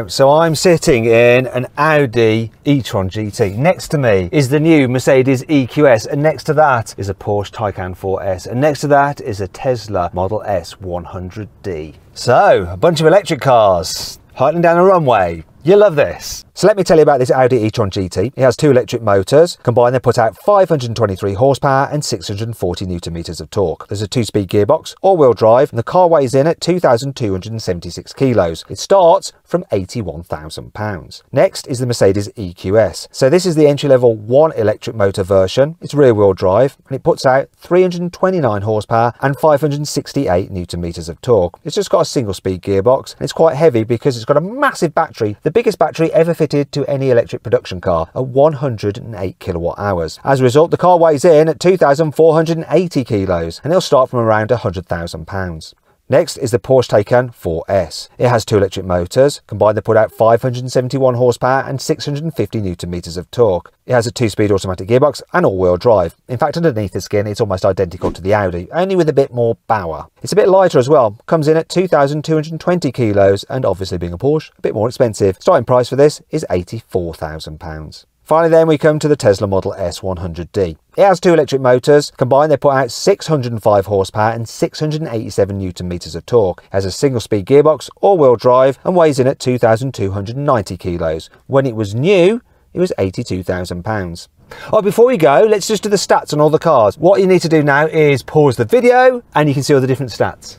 So I'm sitting in an Audi e-tron GT. Next to me is the new Mercedes EQS, and next to that is a Porsche Taycan 4S, and next to that is a Tesla Model S 100D. So, a bunch of electric cars hurtling down a runway. You'll love this. So let me tell you about this Audi e-tron GT. It has 2 electric motors. Combined, they put out 523 horsepower and 640 newton meters of torque. There's a 2-speed gearbox, all-wheel drive, and the car weighs in at 2,276 kilos. It starts from £81,000. Next is the Mercedes EQS. So this is the entry-level 1 electric motor version. It's rear-wheel drive, and it puts out 329 horsepower and 568 newton meters of torque. It's just got a single-speed gearbox, and it's quite heavy because it's got a massive battery, the biggest battery ever fitted to any electric production car, at 108 kilowatt hours. As a result, the car weighs in at 2,480 kilos, and it'll start from around £100,000. Next is the Porsche Taycan 4S. It has 2 electric motors. Combined, they put out 571 horsepower and 650 newton meters of torque. It has a 2-speed automatic gearbox and all-wheel drive. In fact, underneath the skin, it's almost identical to the Audi, only with a bit more power. It's a bit lighter as well. Comes in at 2,220 kilos, and obviously being a Porsche, a bit more expensive. Starting price for this is £84,000. Finally then, we come to the Tesla Model S 100D. It has 2 electric motors. Combined, they put out 605 horsepower and 687 newton meters of torque. It has a single-speed gearbox, all-wheel drive, and weighs in at 2,290 kilos. When it was new, it was £82,000. Oh, before we go, let's just do the stats on all the cars. What you need to do now is pause the video, and you can see all the different stats.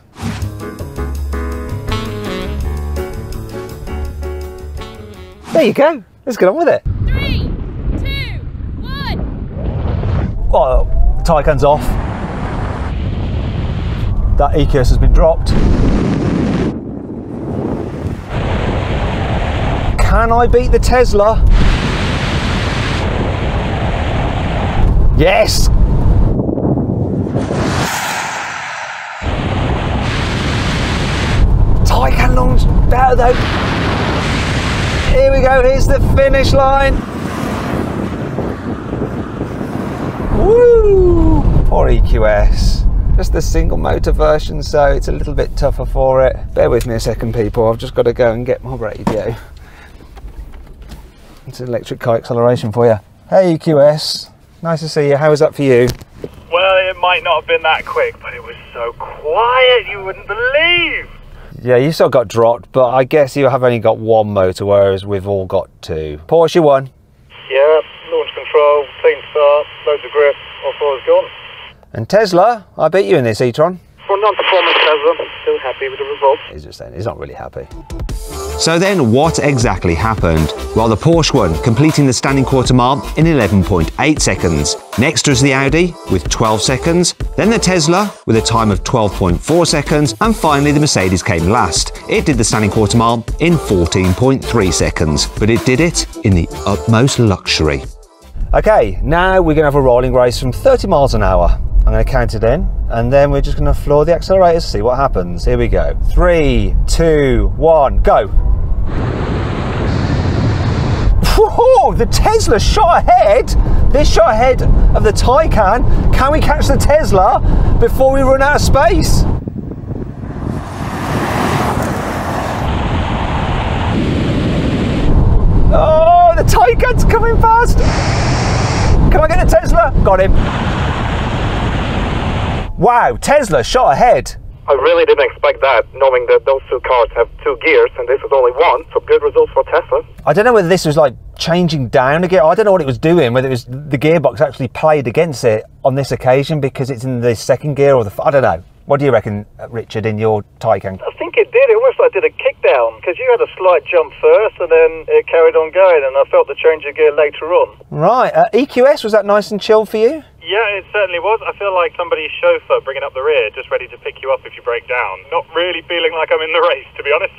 There you go. Let's get on with it. 3, 2, 1. Well, the Taycan's off. That EQS has been dropped. Can I beat the Tesla? Yes! Taycan launched better though. Here we go, here's the finish line. Woo! Poor EQS. Just the single motor version, so it's a little bit tougher for it. Bear with me a second, people. I've just got to go and get my radio. It's an electric car acceleration for you. Hey EQS, nice to see you. How was that for you? Well, it might not have been that quick, but it was so quiet, you wouldn't believe. Yeah, you still got dropped, but I guess you have only got 1 motor, whereas we've all got 2. Porsche, you won. Yeah, launch control, clean start, loads of grip, all 4 is gone. And Tesla, I beat you in this e-tron. For non-performance Tesla, still happy with the result. He's just saying, he's not really happy. So then what exactly happened? Well, the Porsche won, completing the standing quarter mile in 11.8 seconds. Next was the Audi with 12 seconds, then the Tesla with a time of 12.4 seconds, and finally the Mercedes came last. It did the standing quarter mile in 14.3 seconds, but it did it in the utmost luxury. Okay, now we're going to have a rolling race from 30 miles an hour. I'm going to count it in, and then we're just going to floor the accelerators, see what happens. Here we go. 3, 2, 1, go. Whoa, the Tesla shot ahead. This shot ahead of the Taycan. Can we catch the Tesla before we run out of space? Oh, the Taycan's coming fast. Can I get the Tesla? Got him. Wow, Tesla shot ahead. I really didn't expect that, knowing that those 2 cars have 2 gears and this is only 1, so good results for Tesla. I don't know whether this was like changing down again. I don't know what it was doing, whether it was the gearbox actually played against it on this occasion because it's in the 2nd gear or I don't know. What do you reckon, Richard, in your Taycan? I think it did. It almost like did a kick down, because you had a slight jump first and then it carried on going, and I felt the change of gear later on. Right. EQS, was that nice and chilled for you? Yeah, it certainly was. I feel like somebody's chauffeur bringing up the rear, just ready to pick you up if you break down. Not really feeling like I'm in the race, to be honest.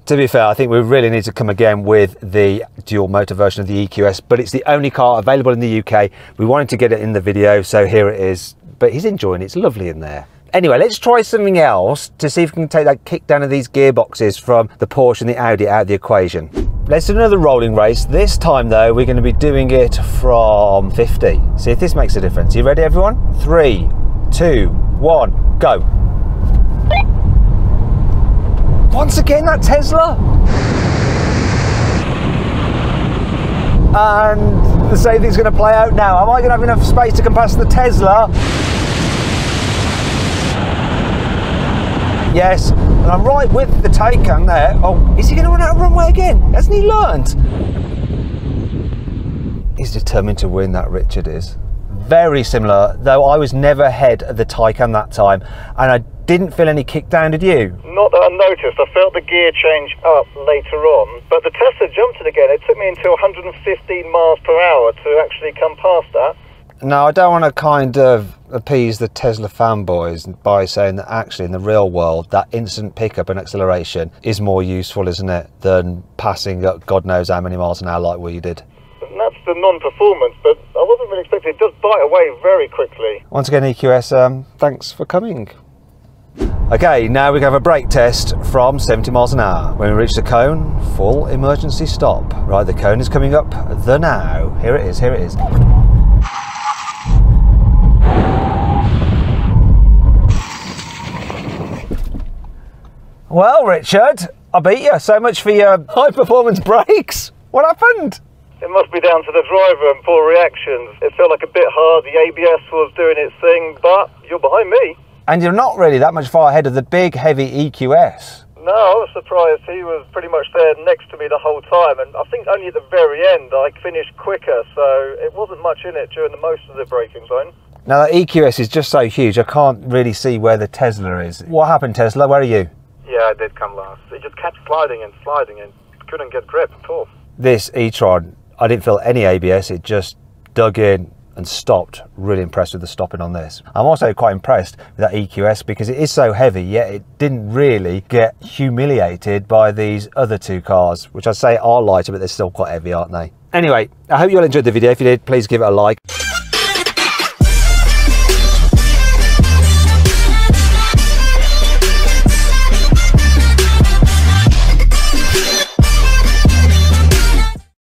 To be fair, I think we really need to come again with the dual motor version of the EQS, but it's the only car available in the UK. We wanted to get it in the video, so here it is. But he's enjoying it. It's lovely in there. Anyway, let's try something else to see if we can take that kick down of these gearboxes from the Porsche and the Audi out of the equation. Let's do another rolling race. This time though, we're going to be doing it from 50. See if this makes a difference. You ready, everyone? 3, 2, 1, go. Once again, that Tesla. And the same thing's going to play out now. Am I going to have enough space to compass the Tesla? Yes, and I'm right with the Taycan there. Oh, is he going to run out of runway again? Hasn't he learnt? He's determined to win, that Richard is. Very similar, though I was never ahead of the Taycan that time, and I didn't feel any kick down, did you? Not that I noticed. I felt the gear change up later on, but the Tesla jumped it again. It took me until 115 miles per hour to actually come past that. Now, I don't want to kind of appease the Tesla fanboys by saying that actually in the real world, that instant pickup and acceleration is more useful, isn't it, than passing up God knows how many miles an hour like we did. And that's the non-performance, but I wasn't really expecting it. It does bite away very quickly. Once again, EQS, thanks for coming. Okay, now we have a brake test from 70 miles an hour. When we reach the cone, full emergency stop. Right, the cone is coming up the now. Here it is, here it is. Well, Richard, I beat you. So much for your high-performance brakes. What happened? It must be down to the driver and poor reactions. It felt like a bit hard. The ABS was doing its thing, but you're behind me. And you're not really that much far ahead of the big, heavy EQS. No, I was surprised. He was pretty much there next to me the whole time, and I think only at the very end I finished quicker, so it wasn't much in it during the most of the braking zone. Now, that EQS is just so huge, I can't really see where the Tesla is. What happened, Tesla? Where are you? Yeah, I did come last. It just kept sliding and couldn't get grip at all. This e-tron, I didn't feel any ABS. It just dug in and stopped. Really impressed with the stopping on this. I'm also quite impressed with that EQS because it is so heavy, yet it didn't really get humiliated by these other two cars, which I'd say are lighter, but they're still quite heavy, aren't they? Anyway, I hope you all enjoyed the video. If you did, please give it a like.